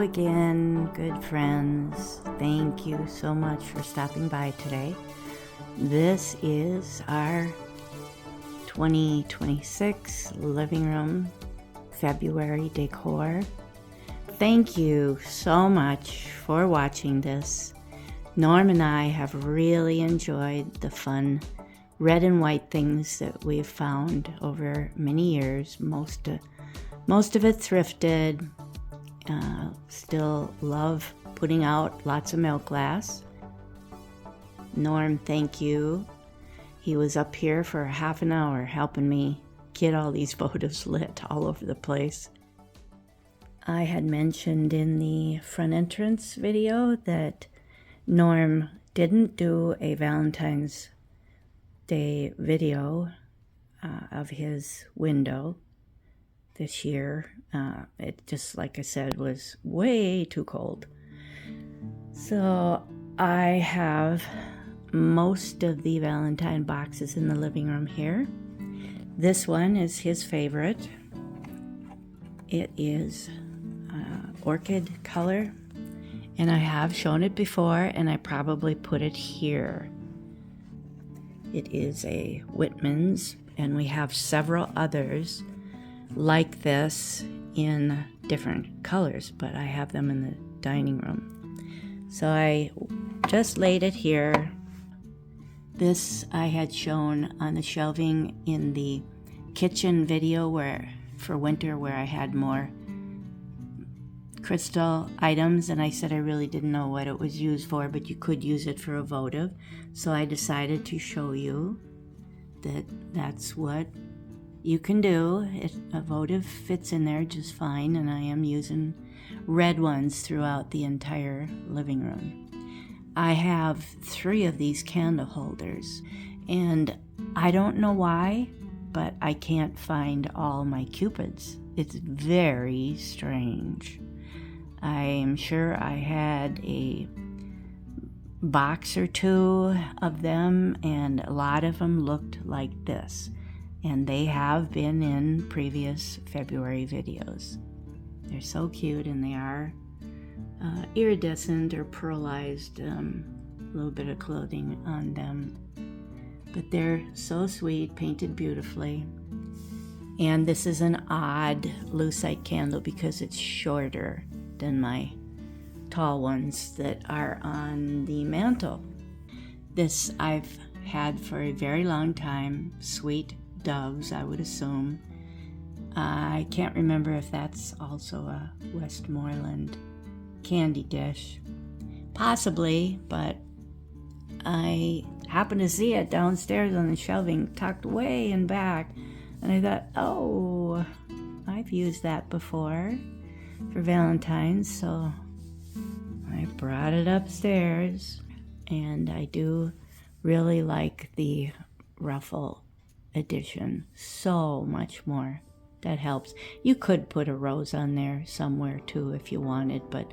again, good friends. Thank you so much for stopping by today. This is our 2026 living room February decor. Thank you so much for watching this. Norm and I have really enjoyed the fun red and white things that we've found over many years. Most of it thrifted. Still love putting out lots of milk glass. Norm, thank you. He was up here for a half an hour helping me get all these votives lit all over the place. I had mentioned in the front entrance video that Norm didn't do a Valentine's Day video of his window this year. It just, like I said, was way too cold. So I have most of the Valentine boxes in the living room here. This one is his favorite. It is orchid color, and I have shown it before, and I probably put it here. It is a Whitman's, and we have several others like this in different colors, but I have them in the dining room. So I just laid it here. This I had shown on the shelving in the kitchen video for winter, where I had more crystal items, and I said I really didn't know what it was used for, but you could use it for a votive. So I decided to show you that that's what you can do. A votive fits in there just fine, and I am using red ones throughout the entire living room. I have 3 of these candle holders, and I don't know why, but I can't find all my Cupids. It's very strange. I am sure I had a box or 2 of them, and a lot of them looked like this. And they have been in previous February videos. They're so cute, and they are iridescent or pearlized, a little bit of clothing on them. But they're so sweet, painted beautifully. And this is an odd lucite candle because it's shorter than my tall ones that are on the mantle. This I've had for a very long time. Sweet doves, I would assume. I can't remember if that's also a Westmoreland candy dish. Possibly, but I happened to see it downstairs on the shelving, tucked way in back, and I thought, oh, I've used that before for Valentine's, so I brought it upstairs. And I do really like the Ruffle edition so much more. That helps. You could put a rose on there somewhere too if you wanted, but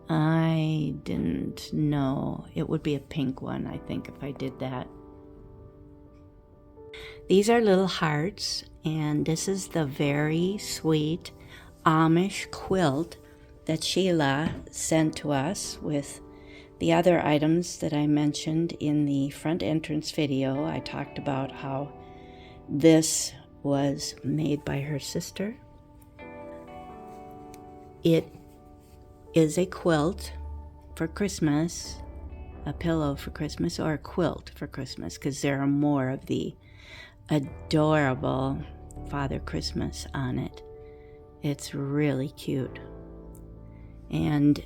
I didn't know. It would be a pink one, I think, if I did that. These are little hearts, and this is the very sweet Amish quilt that Sheila sent to us with the other items that I mentioned in the front entrance video. I talked about how this was made by her sister. It is a quilt for Christmas, a pillow for Christmas, or a quilt for Christmas, because there are more of the adorable Father Christmas on it. It's really cute. And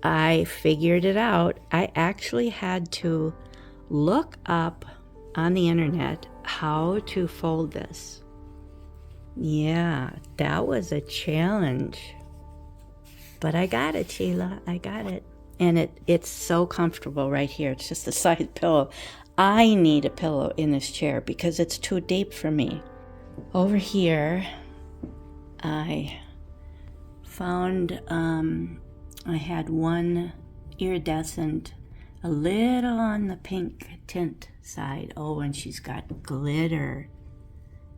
I figured it out. I actually had to look up on the internet how to fold this. Yeah, that was a challenge. But I got it, Sheila. I got it. And it's so comfortable right here. It's just a side pillow. I need a pillow in this chair because it's too deep for me. Over here, I found, I had one iridescent, a little on the pink tint side. Oh, and she's got glitter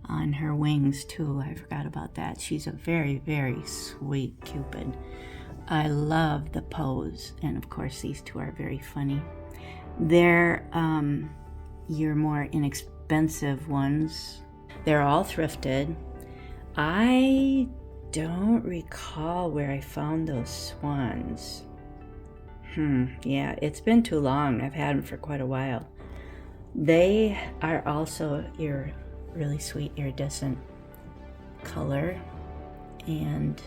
on her wings too. I forgot about that. She's a very, very sweet Cupid. I love the pose, and of course these two are very funny. They're your more inexpensive ones. They're all thrifted. I don't recall where I found those swans. Yeah, it's been too long. I've had them for quite a while. They are also your really sweet iridescent color and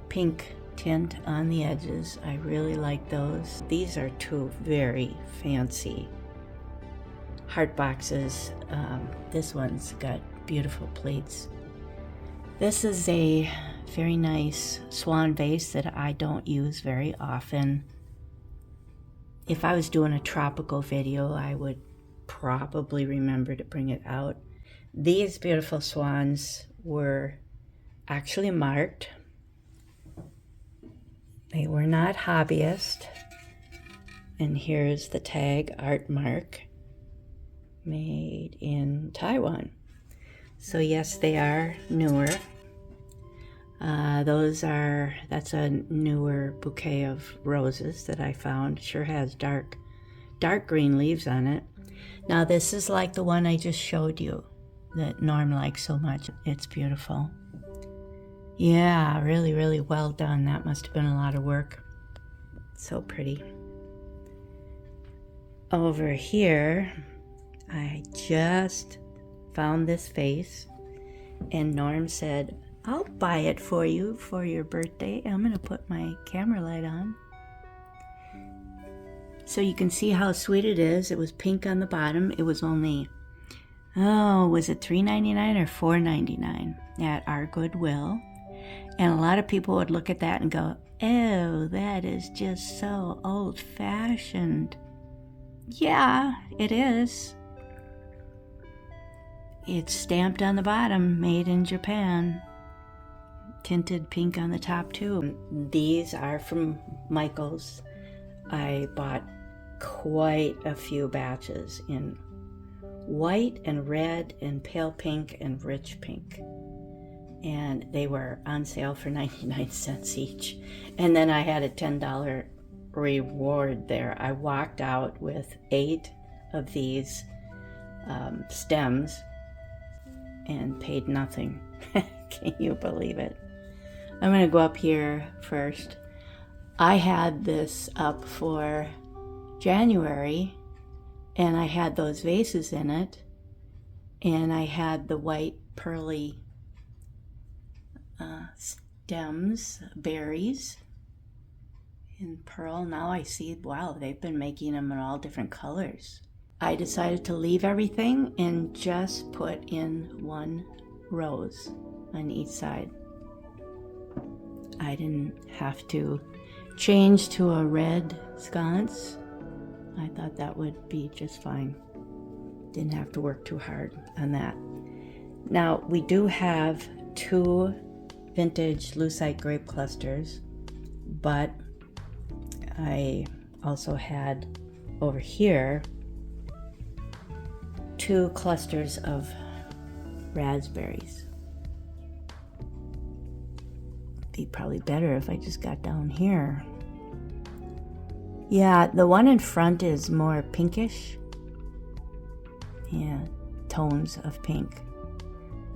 pink tint on the edges. I really like those. These are two very fancy heart boxes. This one's got beautiful plates. This is a very nice swan vase that I don't use very often. If I was doing a tropical video, I would probably remember to bring it out. These beautiful swans were actually marked. They were not hobbyist. And here's the tag, art mark, made in Taiwan. So yes, they are newer. That's a newer bouquet of roses that I found. Sure has dark green leaves on it. Now this is like the one I just showed you that Norm likes so much. It's beautiful. Yeah, really, really well done. That must have been a lot of work. So pretty. Over here, I just found this vase, and Norm said, I'll buy it for you for your birthday. I'm going to put my camera light on. So you can see how sweet it is. It was pink on the bottom. It was only, was it $3.99 or $4.99 at our Goodwill? And a lot of people would look at that and go, oh, that is just so old-fashioned. Yeah, it is. It's stamped on the bottom, made in Japan. Tinted pink on the top too. These are from Michael's. I bought quite a few batches in white and red and pale pink and rich pink. And they were on sale for 99 cents each. And then I had a $10 reward there. I walked out with 8 of these stems and paid nothing. Can you believe it? I'm going to go up here first. I had this up for January, and I had those vases in it, and I had the white pearly stems, berries in pearl. Now I see, wow, they've been making them in all different colors. I decided to leave everything and just put in one rose on each side. I didn't have to change to a red sconce. I thought that would be just fine. Didn't have to work too hard on that. Now, we do have 2 vintage lucite grape clusters, but I also had over here 2 clusters of raspberries. Be probably better if I just got down here. Yeah, the one in front is more pinkish. Yeah, tones of pink.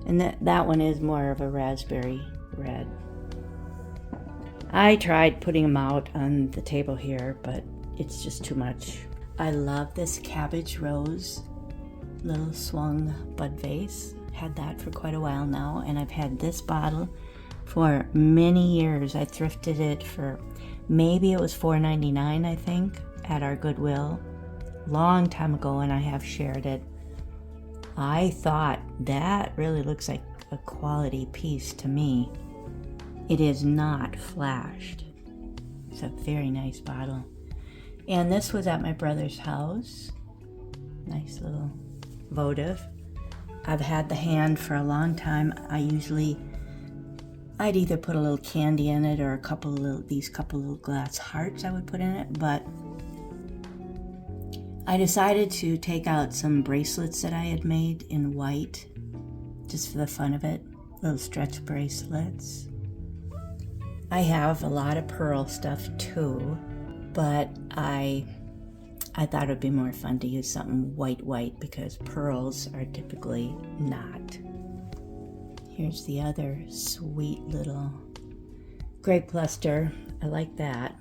And that one is more of a raspberry red. I tried putting them out on the table here, but it's just too much. I love this cabbage rose little swung bud vase. Had that for quite a while now, and I've had this bottle for many years. I thrifted it for, maybe it was $4.99, I think, at our Goodwill. Long time ago, and I have shared it. I thought that really looks like a quality piece to me. It is not flashed. It's a very nice bottle. And this was at my brother's house. Nice little votive. I've had the hand for a long time. I'd either put a little candy in it or a couple little glass hearts I would put in it, but I decided to take out some bracelets that I had made in white, just for the fun of it, little stretch bracelets. I have a lot of pearl stuff too, but I thought it would be more fun to use something white because pearls are typically not. Here's the other sweet little grape cluster. I like that.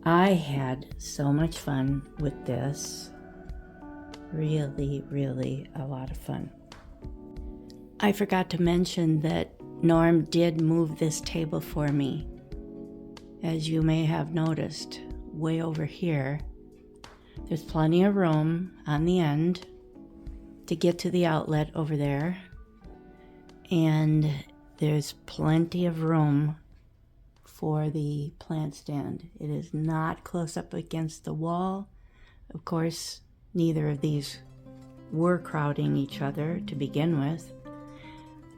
I had so much fun with this. Really, really a lot of fun. I forgot to mention that Norm did move this table for me. As you may have noticed, way over here, there's plenty of room on the end to get to the outlet over there. And there's plenty of room for the plant stand. It is not close up against the wall. Of course, neither of these were crowding each other to begin with.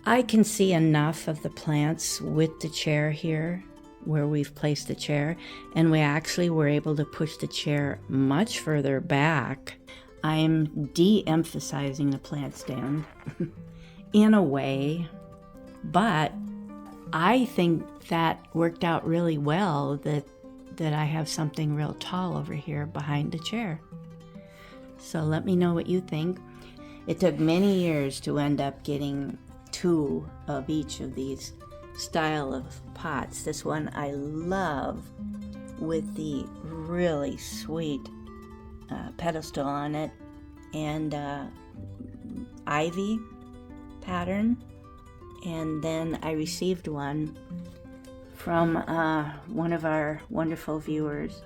I can see enough of the plants with the chair here where we've placed the chair, and we actually were able to push the chair much further back. I'm de-emphasizing the plant stand in a way, but I think that worked out really well, that I have something real tall over here behind the chair. So let me know what you think. It took many years to end up getting 2 of each of these style of pots. This one I love with the really sweet pedestal on it and ivy pattern. And then I received one from one of our wonderful viewers.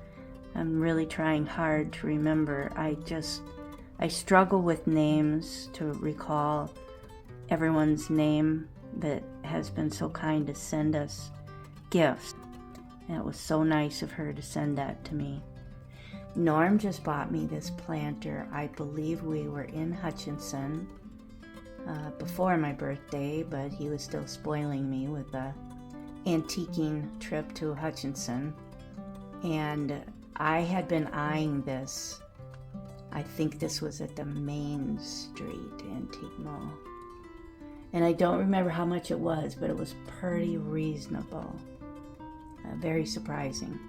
I'm really trying hard to remember. I struggle with names, to recall everyone's name that has been so kind to send us gifts. And it was so nice of her to send that to me. Norm just bought me this planter. I believe we were in Hutchinson before my birthday, but he was still spoiling me with a antiquing trip to Hutchinson. And I had been eyeing this. I think this was at the Main Street Antique Mall. And I don't remember how much it was, but it was pretty reasonable. Very surprising.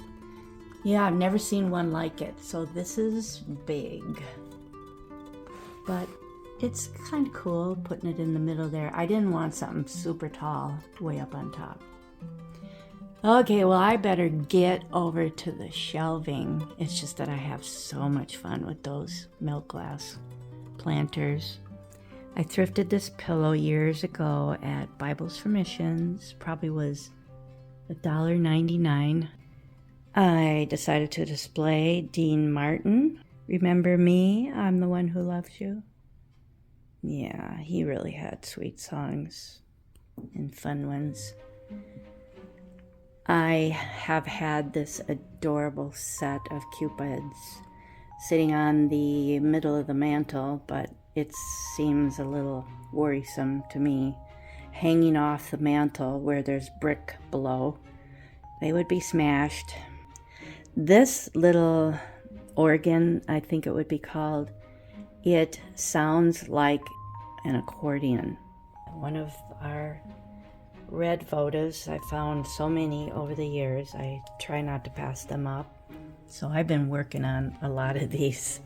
Yeah, I've never seen one like it, so this is big. But it's kind of cool putting it in the middle there. I didn't want something super tall way up on top. Okay, well, I better get over to the shelving. It's just that I have so much fun with those milk glass planters. I thrifted this pillow years ago at Bibles for Missions. Probably was $1.99. I decided to display Dean Martin. Remember me? I'm the one who loves you. Yeah, he really had sweet songs and fun ones. I have had this adorable set of Cupids sitting on the middle of the mantle, but it seems a little worrisome to me. Hanging off the mantle where there's brick below, they would be smashed. This little organ, I think it would be called, it sounds like an accordion. One of our red votives. I found so many over the years. I try not to pass them up. So I've been working on a lot of these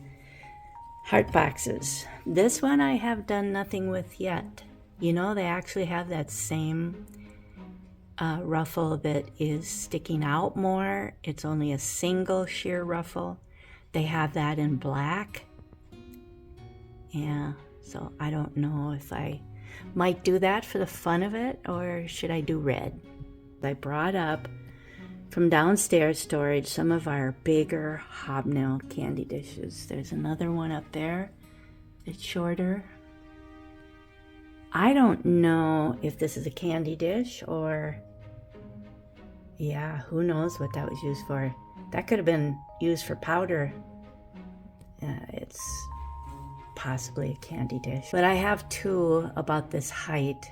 heart boxes. This one I have done nothing with yet. You know, they actually have that same ruffle that is sticking out more. It's only a single sheer ruffle. They have that in black. Yeah, so I don't know if I might do that for the fun of it, or should I do red? I brought up from downstairs storage some of our bigger hobnail candy dishes. There's another one up there. It's shorter. I don't know if this is a candy dish or, yeah, who knows what that was used for. That could have been used for powder. It's possibly a candy dish. But I have two about this height.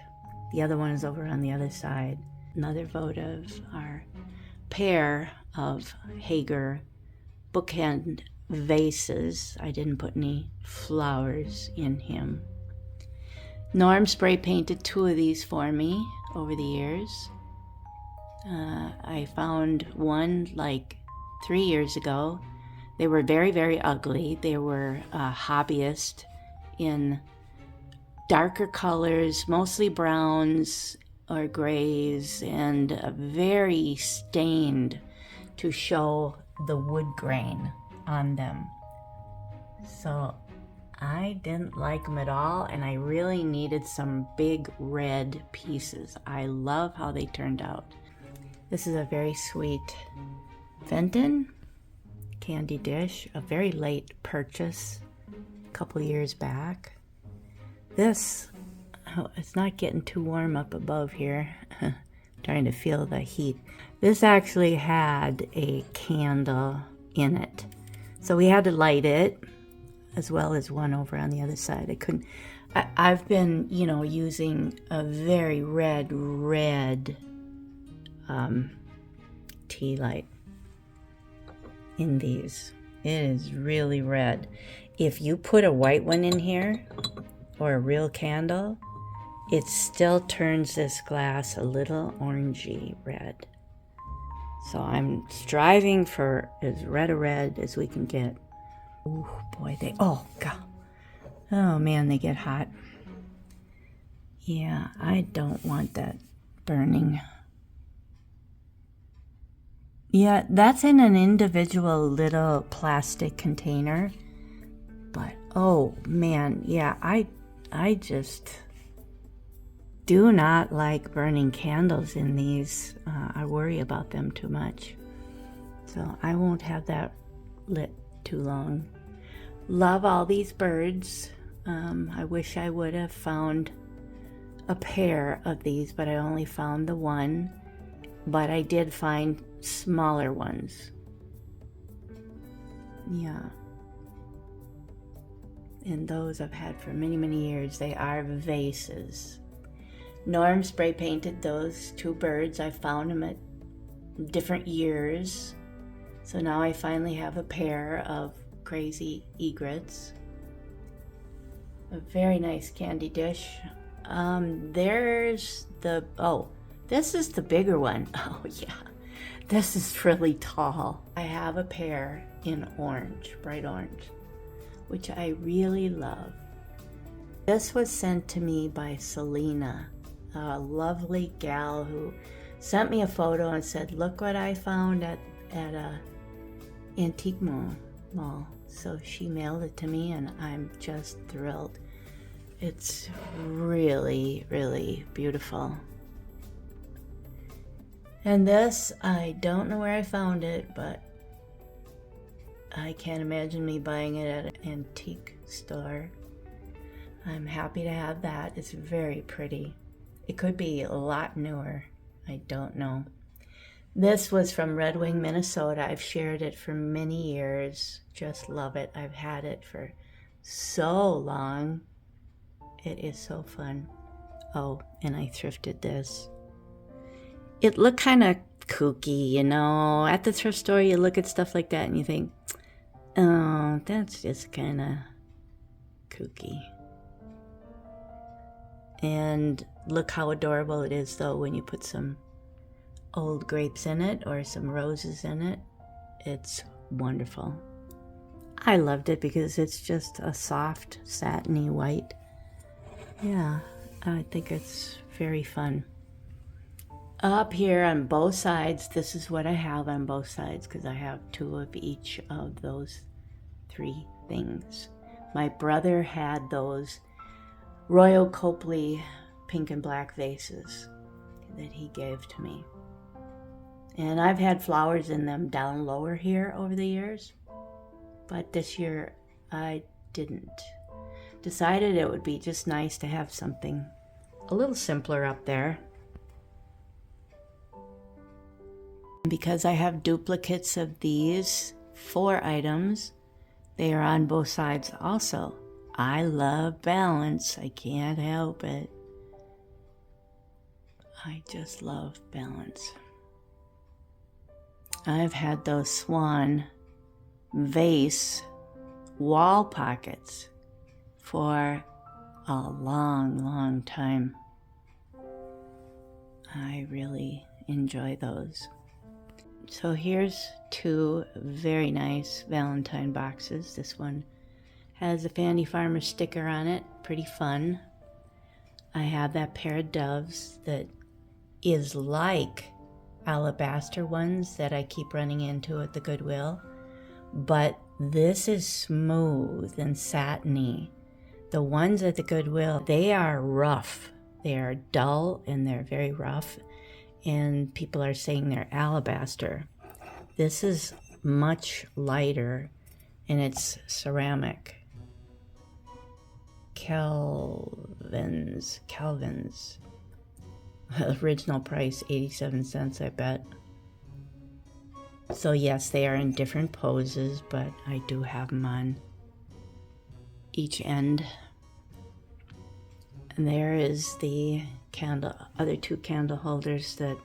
The other one is over on the other side. Another votive are pair of Hager bookend vases. I didn't put any flowers in him. Norm spray painted two of these for me over the years. I found one like 3 years ago. They were very, very ugly. They were a hobbyist in darker colors, mostly browns or grays, and very stained to show the wood grain on them. So I didn't like them at all, and I really needed some big red pieces. I love how they turned out. This is a very sweet Fenton candy dish, a very late purchase, a couple years back. This, oh, it's not getting too warm up above here. Trying to feel the heat. This actually had a candle in it, so we had to light it, as well as one over on the other side. I couldn't. I've been, using a very red tea light in these. It is really red. If you put a white one in here or a real candle, it still turns this glass a little orangey red. So I'm striving for as red a red as we can get. Oh boy, oh God. Oh man, they get hot. Yeah, I don't want that burning. Yeah, that's in an individual little plastic container. But oh man, yeah, I just do not like burning candles in these. I worry about them too much. So I won't have that lit too long. Love all these birds. I wish I would have found a pair of these, but I only found the one. But I did find smaller ones. Yeah. And those I've had for many, many years. They are vases. Norm spray painted those two birds. I found them at different years. So now I finally have a pair of crazy egrets. A very nice candy dish. There's the, this is the bigger one. Oh yeah, this is really tall. I have a pair in orange, bright orange, which I really love. This was sent to me by Selena, a lovely gal who sent me a photo and said, look what I found at a antique mall. So she mailed it to me and I'm just thrilled. It's really, really beautiful. And this, I don't know where I found it, but I can't imagine me buying it at an antique store. I'm happy to have that. It's very pretty. It could be a lot newer. I don't know. This was from Red Wing, Minnesota. I've shared it for many years. Just love it. I've had it for so long. It is so fun. Oh, and I thrifted this. It looked kind of kooky, At the thrift store, you look at stuff like that and you think, oh, that's just kind of kooky. And look how adorable it is, though, when you put some old grapes in it or some roses in it. It's wonderful. I loved it because it's just a soft, satiny white. Yeah, I think it's very fun. Up here on both sides, this is what I have on both sides because I have two of each of those three things. My brother had those Royal Copley pink and black vases that he gave to me. And I've had flowers in them down lower here over the years, but this year I didn't. Decided it would be just nice to have something a little simpler up there. Because I have duplicates of these 4 items, they are on both sides also. I love balance. I can't help it. I just love balance. I've had those Swan vase wall pockets for a long, long time. I really enjoy those. So here's two very nice Valentine boxes. This one has a Fanny Farmer sticker on it, pretty fun. I have that pair of doves that is like alabaster ones that I keep running into at the Goodwill, but this is smooth and satiny. The ones at the Goodwill, they are rough. They are dull and they're very rough, and people are saying they're alabaster. This is much lighter and it's ceramic. Calvin's. Original price 87 cents, I bet. So yes, they are in different poses, but I do have them on each end. And there is the other two candle holders that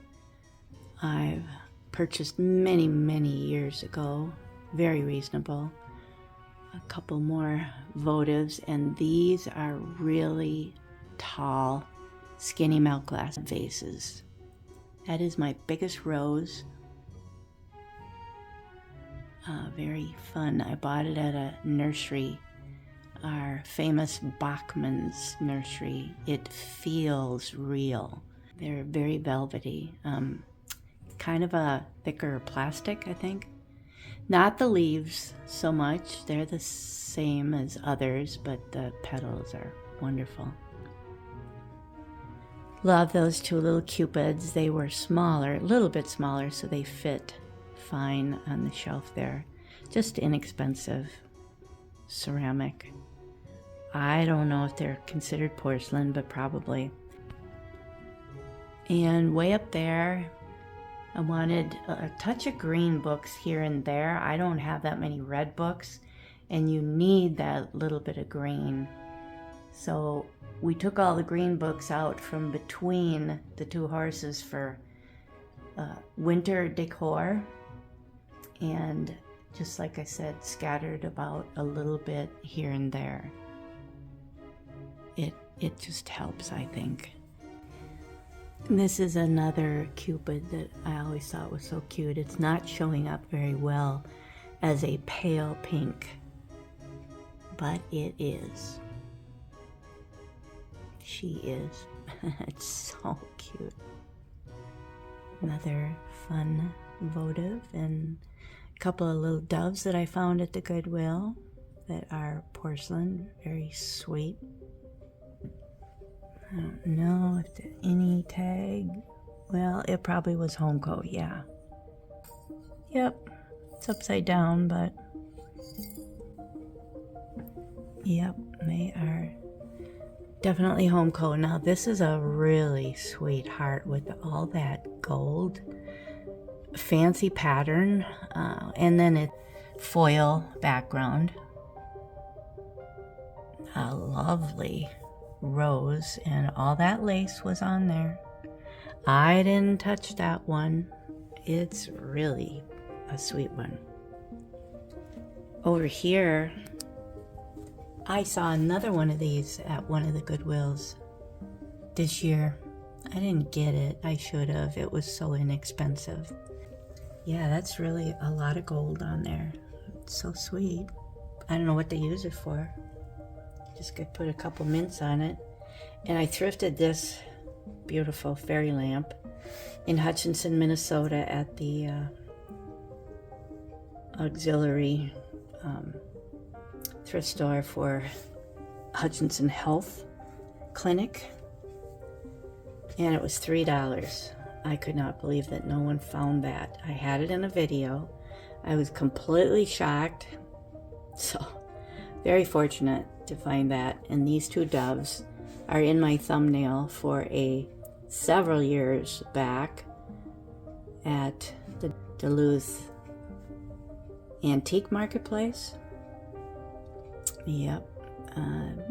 I've purchased many, many years ago. Very reasonable. A couple more votives, and these are really tall, skinny milk glass vases. That is my biggest rose. Very fun. I bought it at a nursery, our famous Bachman's nursery. It feels real. They're very velvety. Kind of a thicker plastic, I think. Not the leaves so much. They're the same as others, but the petals are wonderful. Love those two little Cupids. They were smaller, a little bit smaller, so they fit fine on the shelf there. Just inexpensive ceramic. I don't know if they're considered porcelain, but probably. And way up there, I wanted a touch of green books here and there. I don't have that many red books, and you need that little bit of green. So we took all the green books out from between the two horses for winter decor, and just like I said, scattered about a little bit here and there. It just helps, I think. And this is another Cupid that I always thought was so cute. It's not showing up very well as a pale pink, but it is. She is. It's so cute. Another fun votive, and a couple of little doves that I found at the Goodwill that are porcelain, very sweet. I don't know if there's any tag. Well, it probably was Homeco, yeah. Yep, it's upside down, but yep, they are definitely Homeco. Now this is a really sweet heart with all that gold, fancy pattern, and then it foil background. A lovely rose, and all that lace was on there. I didn't touch that one. It's really a sweet one. Over here, I saw another one of these at one of the Goodwills this year. I didn't get it. I should have. It was so inexpensive. Yeah, that's really a lot of gold on there. It's so sweet. I don't know what to use it for. Just could put a couple mints on it. And I thrifted this beautiful fairy lamp in Hutchinson, Minnesota at the auxiliary thrift store for Hutchinson Health Clinic. And it was $3. I could not believe that no one found that. I had it in a video. I was completely shocked. So very fortunate to find that. And these two doves are in my thumbnail for a several years back at the Duluth Antique Marketplace. Yep,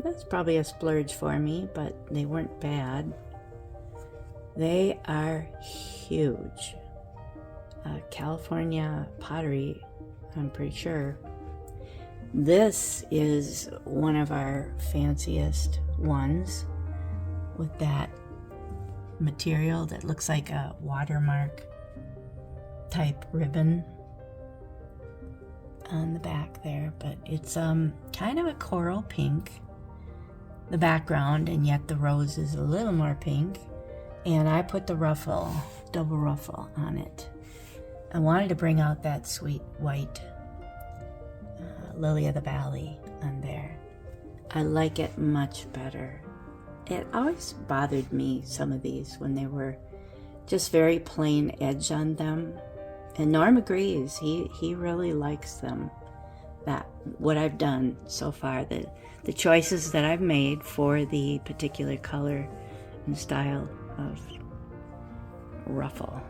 that's probably a splurge for me, but they weren't bad. They are huge. California pottery, I'm pretty sure. This is one of our fanciest ones with that material that looks like a watermark type ribbon on the back there, but it's kind of a coral pink, the background, and yet the rose is a little more pink. And I put the ruffle, double ruffle on it. I wanted to bring out that sweet white lily of the valley on there. I like it much better. It always bothered me, some of these, when they were just very plain edge on them. And Norm agrees. He really likes them. That what I've done so far, the choices that I've made for the particular color and style of ruffle.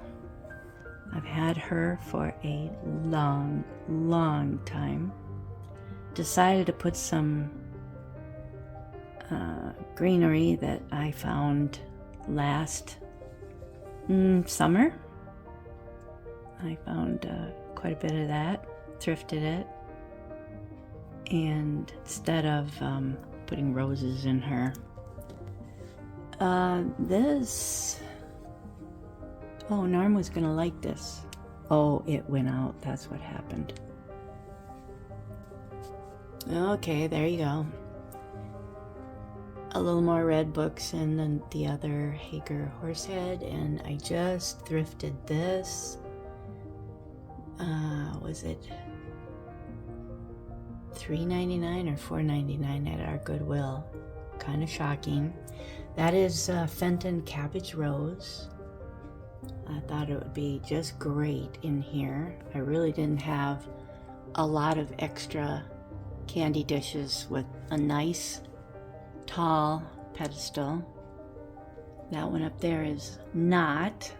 I've had her for a long time. Decided to put some greenery that I found last summer. I found quite a bit of that, thrifted it, and instead of putting roses in her, Norm was gonna like this. Oh, it went out, that's what happened. Okay, there you go. A little more red books and then the other Hager horsehead, and I just thrifted this. Was it $3.99 or $4.99 at our Goodwill? Kind of shocking. That is Fenton Cabbage Rose. I thought it would be just great in here. I really didn't have a lot of extra candy dishes with a nice tall pedestal. That one up there is not.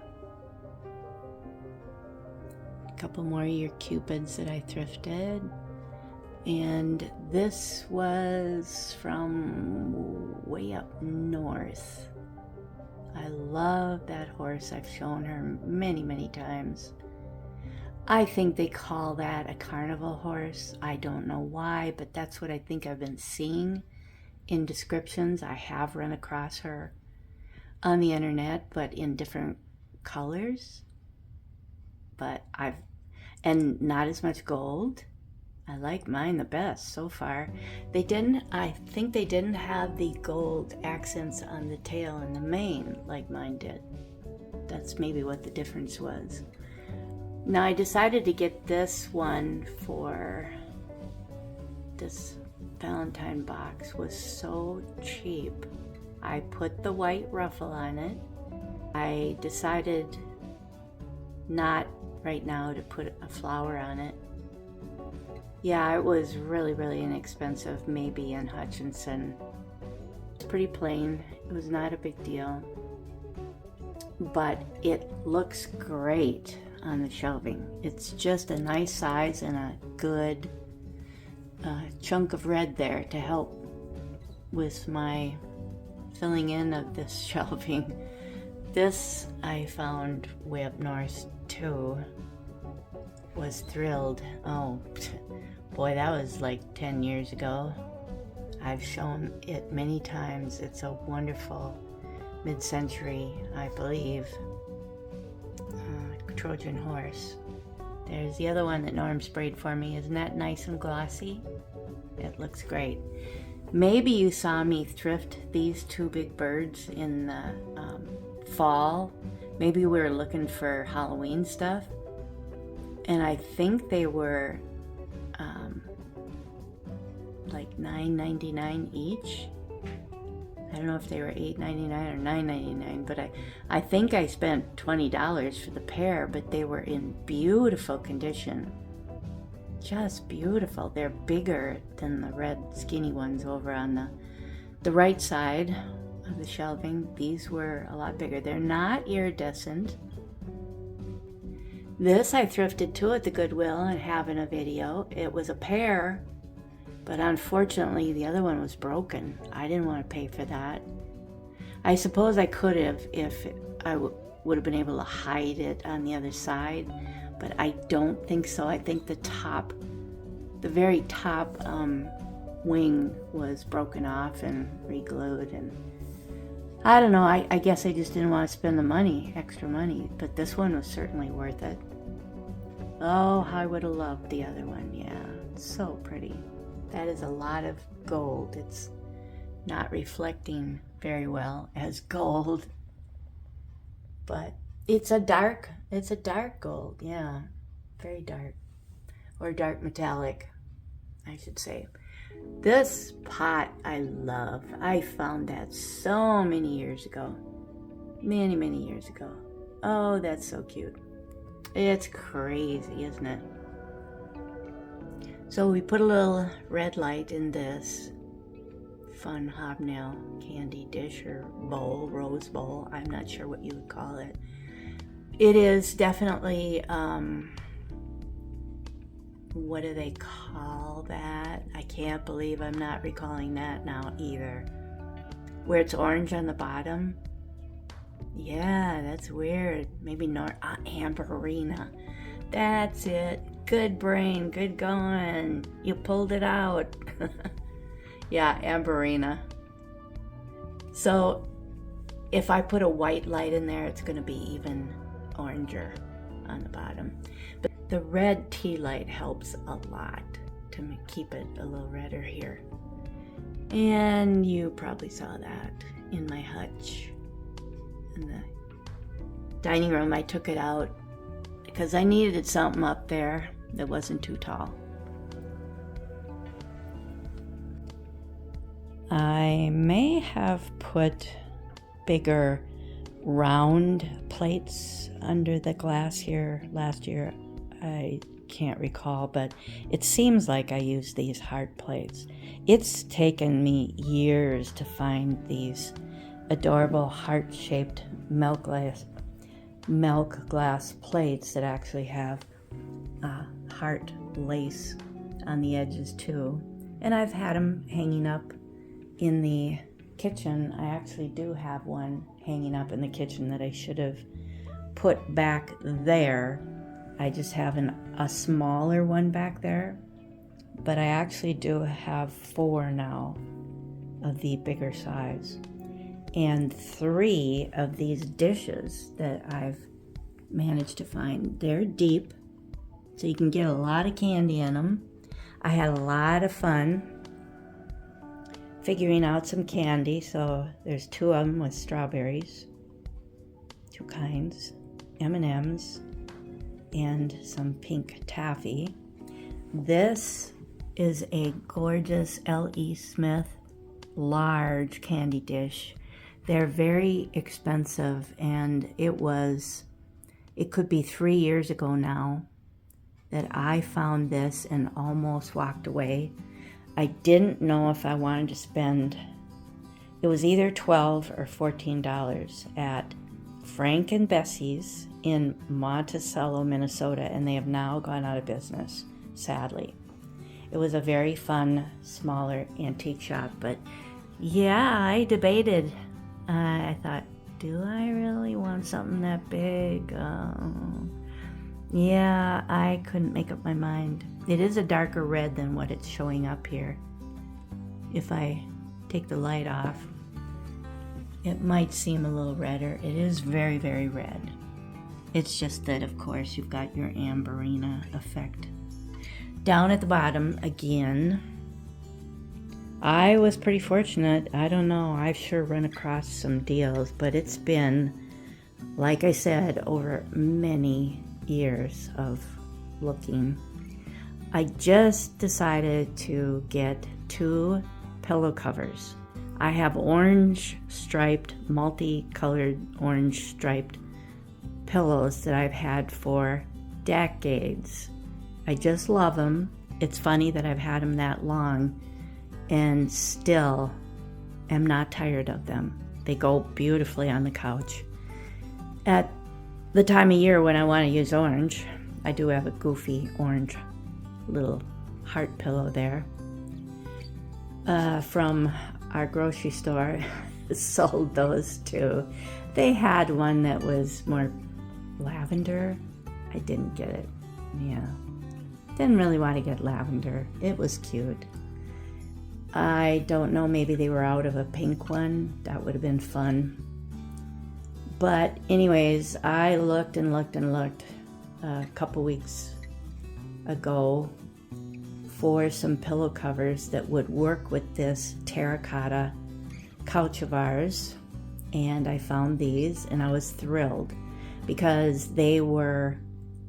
A couple more of your Cupids that I thrifted. And this was from way up north. I love that horse. I've shown her many times. I think they call that a carnival horse. I don't know why, but that's what I think I've been seeing in descriptions. I have run across her on the internet, but in different colors. And not as much gold. I like mine the best so far. I think they didn't have the gold accents on the tail and the mane like mine did. That's maybe what the difference was. Now I decided to get this one for this Valentine box. Was so cheap. I put the white ruffle on it. I decided not right now to put a flower on it. Yeah, it was really inexpensive, maybe in Hutchinson. It's pretty plain. It was not a big deal. But it looks great on the shelving. It's just a nice size and a good chunk of red there to help with my filling in of this shelving. This I found way up north too. Was thrilled. Oh boy, that was like 10 years ago. I've shown it many times. It's a wonderful mid-century, I believe, Trojan horse. There's the other one that Norm sprayed for me. Isn't that nice and glossy? It looks great. Maybe you saw me thrift these two big birds in the fall. Maybe we were looking for Halloween stuff. And I think they were like $9.99 each. I don't know if they were $8.99 or $9.99, but I think I spent $20 for the pair, but they were in beautiful condition. Just beautiful. They're bigger than the red skinny ones over on the right side of the shelving. These were a lot bigger. They're not iridescent. This I thrifted too at the Goodwill and have in a video. It was a pair, but unfortunately the other one was broken. I didn't want to pay for that. I suppose I could have if I would have been able to hide it on the other side, but I don't think so. I think the very top wing was broken off and re-glued, and I don't know, I guess I just didn't want to spend the money, extra money, but this one was certainly worth it. Oh, I would have loved the other one. Yeah, it's so pretty. That is a lot of gold. It's not reflecting very well as gold, but it's a dark gold. Yeah, very dark, or dark metallic, I should say. This pot I love. I found that so many years ago. Many years ago. Oh, that's so cute. It's crazy, isn't it? So we put a little red light in this fun hobnail candy dish or bowl, rose bowl. I'm not sure what you would call it. It is definitely, what do they call that? I can't believe I'm not recalling that now either. Where it's orange on the bottom. Yeah, that's weird. Maybe not. Amberina. That's it. Good brain. Good going. You pulled it out. Yeah, Amberina. So if I put a white light in there, it's going to be even oranger on the bottom. But the red tea light helps a lot to keep it a little redder here. And you probably saw that in my hutch. In the dining room, I took it out because I needed something up there that wasn't too tall. I may have put bigger round plates under the glass here last year. I can't recall, but it seems like I used these hard plates. It's taken me years to find these adorable heart-shaped milk glass plates that actually have heart lace on the edges too. And I've had them hanging up in the kitchen. I actually do have one hanging up in the kitchen that I should have put back there. I just have a smaller one back there, but I actually do have 4 now of the bigger size. And 3 of these dishes that I've managed to find. They're deep, so you can get a lot of candy in them. I had a lot of fun figuring out some candy. So there's 2 of them with strawberries, 2 kinds, M&Ms, and some pink taffy. This is a gorgeous L.E. Smith large candy dish. They're very expensive, and it could be 3 years ago now that I found this and almost walked away. I didn't know if I wanted to spend, it was either $12 or $14 at Frank and Bessie's in Monticello, Minnesota, and they have now gone out of business, sadly. It was a very fun, smaller antique shop, but yeah, I debated. I thought, do I really want something that big? Yeah, I couldn't make up my mind. It is a darker red than what it's showing up here. If I take the light off, it might seem a little redder. It is very, very red. It's just that, of course, you've got your Amberina effect. Down at the bottom, again, I was pretty fortunate. I don't know, I've sure run across some deals, but it's been, like I said, over many years of looking. I just decided to get 2 pillow covers. I have orange striped, multicolored orange striped pillows that I've had for decades. I just love them. It's funny that I've had them that long and still am not tired of them. They go beautifully on the couch. At the time of year when I want to use orange, I do have a goofy orange little heart pillow there from our grocery store. Sold those too. They had one that was more lavender. I didn't get it. Yeah, didn't really want to get lavender. It was cute. I don't know, maybe they were out of a pink one. That would have been fun. But anyways, I looked and looked and looked a couple weeks ago for some pillow covers that would work with this terracotta couch of ours, and I found these, and I was thrilled because they were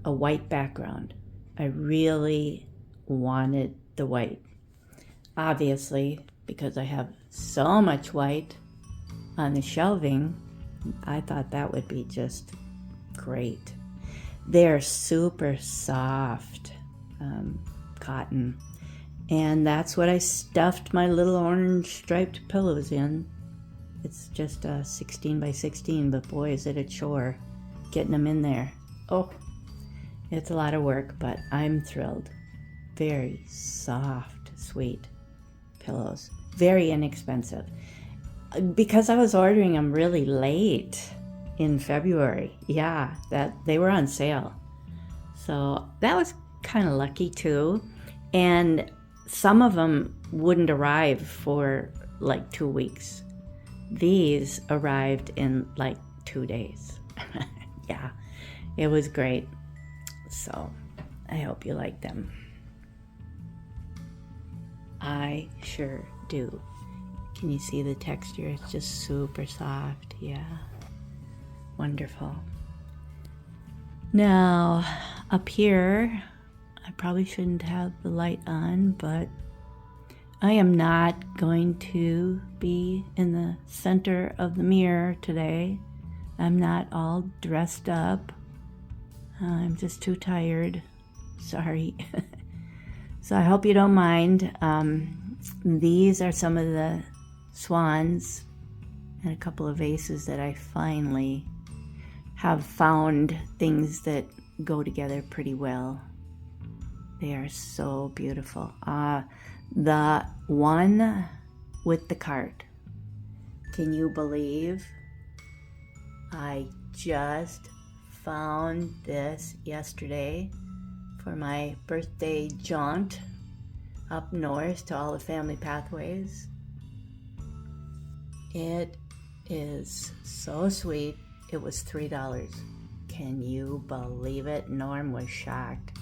a white background. I really wanted the white. Obviously, because I have so much white on the shelving, I thought that would be just great. They're super soft cotton, and that's what I stuffed my little orange striped pillows in. It's just a 16 by 16, but boy, is it a chore getting them in there. Oh, it's a lot of work, but I'm thrilled. Very soft, sweet pillows. Very inexpensive. Because I was ordering them really late in February. Yeah, that they were on sale. So that was kind of lucky too. And some of them wouldn't arrive for like 2 weeks. These arrived in like 2 days. Yeah, it was great. So I hope you like them. I sure do. Can you see the texture? It's just super soft. Yeah, wonderful. Now up here, I probably shouldn't have the light on, but I am not going to be in the center of the mirror today. I'm not all dressed up. I'm just too tired. Sorry. So I hope you don't mind. These are some of the swans and a couple of vases that I finally have found things that go together pretty well. They are so beautiful. The one with the cart. Can you believe I just found this yesterday for my birthday jaunt up north to all the family pathways. It is so sweet. It was $3. Can you believe it? Norm was shocked.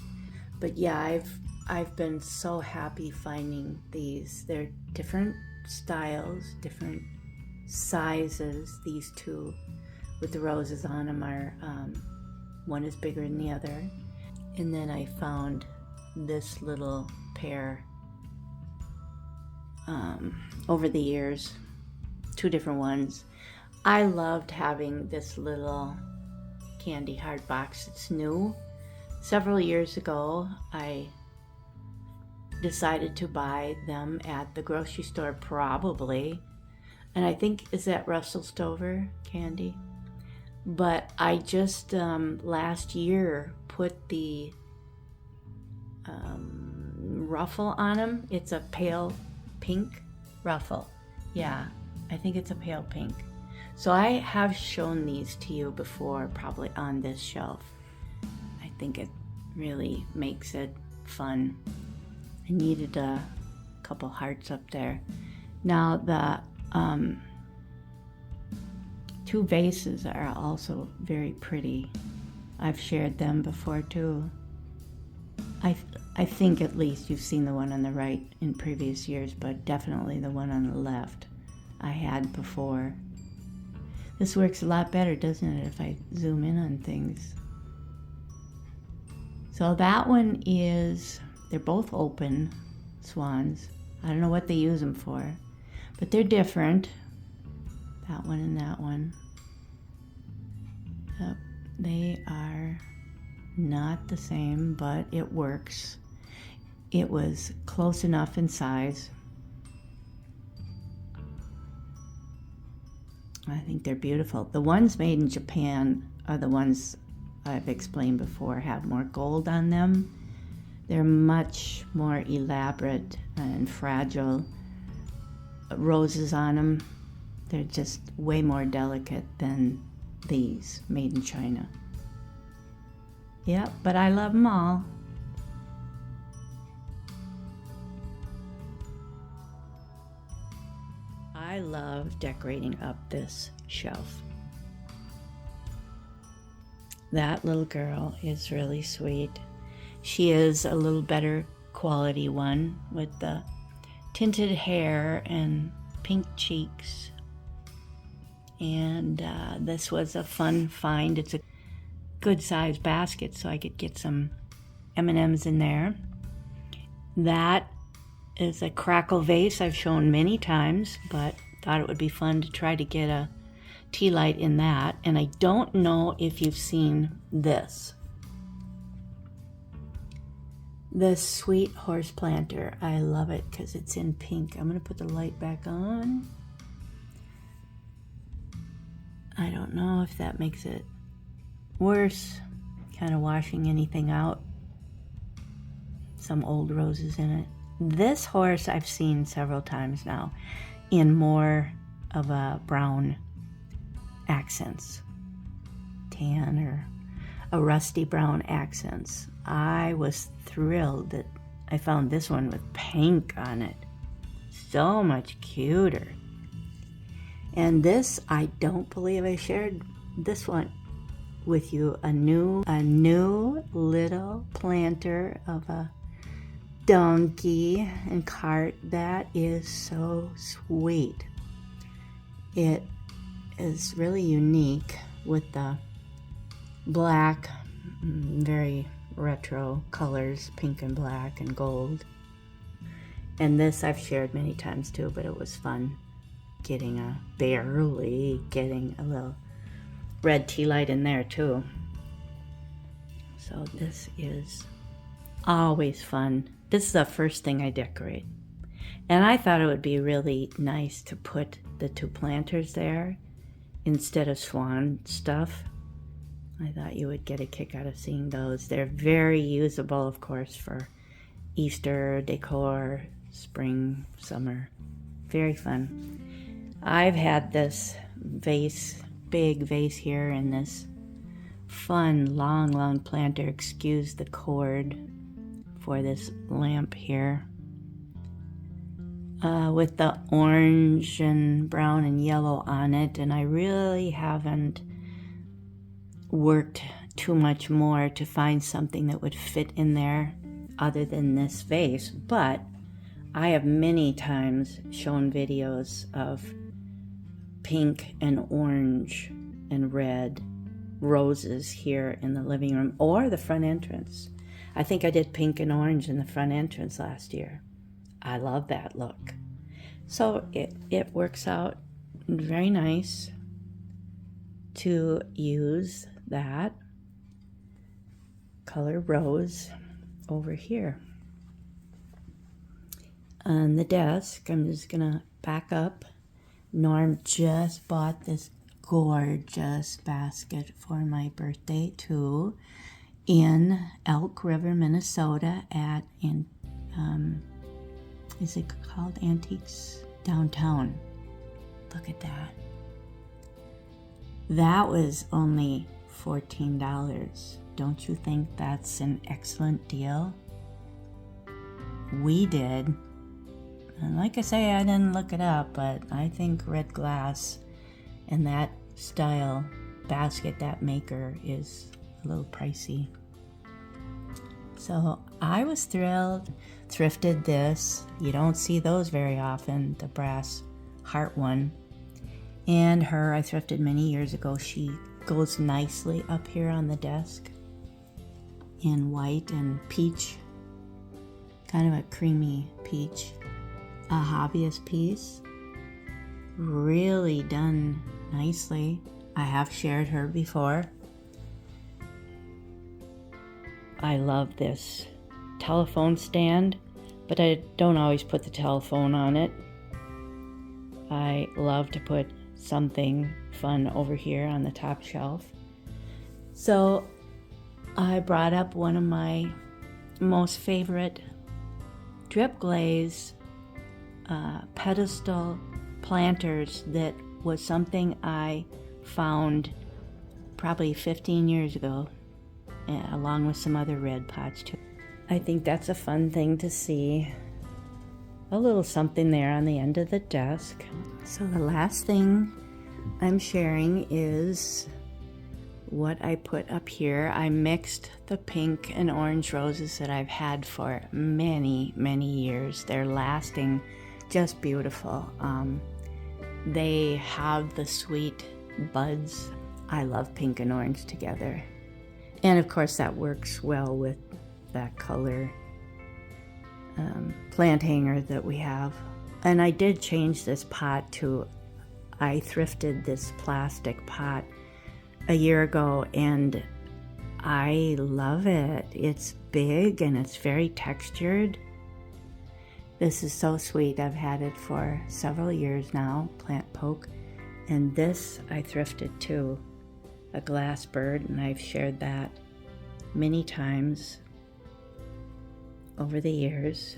But yeah, I've been so happy finding these. They're different styles, different sizes. These two with the roses on them are, one is bigger than the other. And then I found this little pair over the years, 2 different ones. I loved having this little candy heart box. It's new. Several years ago, I decided to buy them at the grocery store, probably. And I think, is that Russell Stover candy? But I just last year put the ruffle on them. It's a pale pink ruffle. Yeah, I think it's a pale pink. So I have shown these to you before, probably on this shelf. I think it really makes it fun. I needed a couple hearts up there. Now the 2 vases are also very pretty. I've shared them before too. I think at least you've seen the one on the right in previous years, but definitely the one on the left I had before. This works a lot better, doesn't it, if I zoom in on things? So that one is, they're both open swans. I don't know what they use them for, but they're different. That one and that one. Yep, they are not the same, but it works. It was close enough in size. I think they're beautiful. The ones made in Japan are the ones I've explained before, have more gold on them. They're much more elaborate and fragile. Roses on them. They're just way more delicate than these made in China. Yep, but I love them all. I love decorating up this shelf. That little girl is really sweet. She is a little better quality one with the tinted hair and pink cheeks. And this was a fun find. It's a good sized basket, so I could get some M&Ms in there. That is a crackle vase I've shown many times, but thought it would be fun to try to get a tea light in that. And I don't know if you've seen this. This sweet horse planter. I love it because it's in pink. I'm going to put the light back on. I don't know if that makes it worse, kind of washing anything out. Some old roses in it. This horse I've seen several times now in more of a brown accents, tan or a rusty brown accents. I was thrilled that I found this one with pink on it. So much cuter. And this, I don't believe I shared this one with you. A new little planter of a donkey and cart. That is so sweet. It is really unique with the black, very retro colors, pink and black and gold. And this I've shared many times too, but it was fun barely getting a little red tea light in there too. So this is always fun. This is the first thing I decorate. And I thought it would be really nice to put the two planters there instead of swan stuff. I thought you would get a kick out of seeing those. They're very usable, of course, for Easter decor, spring, summer. Very fun. I've had this vase, big vase here, and this fun long planter. Excuse the cord for this lamp here, with the orange and brown and yellow on it. And I really haven't worked too much more to find something that would fit in there other than this vase. But I have many times shown videos of pink and orange and red roses here in the living room or the front entrance. I think I did pink and orange in the front entrance last year. I love that look. So it works out very nice to use that color rose over here. On the desk, I'm just gonna back up. Norm just bought this gorgeous basket for my birthday too, in Elk River, Minnesota is it called Antiques Downtown? Look at that. That was only $14. Don't you think that's an excellent deal? We did. And like I say, I didn't look it up, but I think red glass and that style basket, that maker, is a little pricey. So I was thrilled. Thrifted this. You don't see those very often, the brass heart one. And her I thrifted many years ago. She goes nicely up here on the desk in white and peach, kind of a creamy peach. A hobbyist piece, really done nicely. I have shared her before. I love this telephone stand, but I don't always put the telephone on it. I love to put something fun over here on the top shelf. So I brought up one of my most favorite drip glaze pedestal planters that was something I found probably 15 years ago, along with some other red pots too. I think that's a fun thing to see. a little something there on the end of the desk. So the last thing I'm sharing is what I put up here. I mixed the pink and orange roses that I've had for many, many years. They're lasting just beautiful. They have the sweet buds. I love pink and orange together. And of course that works well with that color plant hanger that we have. And I did change this pot to, I thrifted this plastic pot a year ago and I love it. It's big and it's very textured. This is so sweet. I've had it for several years now, plant poke. And this I thrifted too, a glass bird, and I've shared that many times over the years.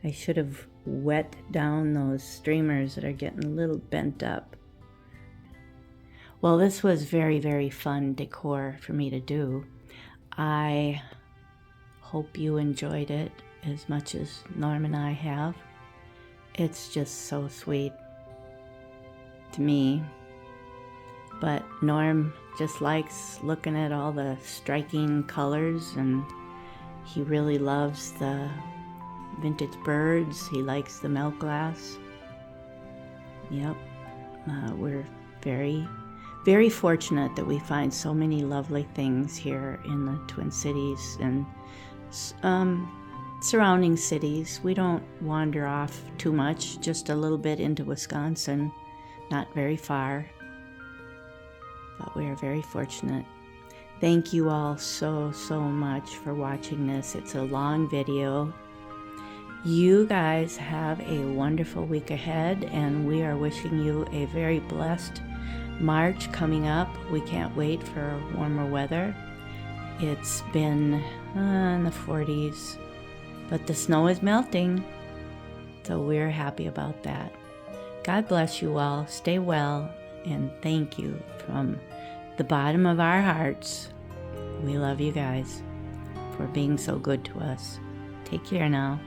I should have wet down those streamers that are getting a little bent up. Well, this was very, very fun decor for me to do. I hope you enjoyed it as much as Norm and I have. It's just so sweet to me. But Norm just likes looking at all the striking colors, and he really loves the vintage birds. He likes the milk glass. Yep, we're very, very fortunate that we find so many lovely things here in the Twin Cities and surrounding cities. We don't wander off too much, just a little bit into Wisconsin, not very far, but we are very fortunate. Thank you all so, so much for watching this. It's a long video. You guys have a wonderful week ahead, and we are wishing you a very blessed March coming up. We can't wait for warmer weather. It's been in the 40s, but the snow is melting, so we're happy about that. God bless you all. Stay well, and thank you from the bottom of our hearts. We love you guys for being so good to us. Take care now.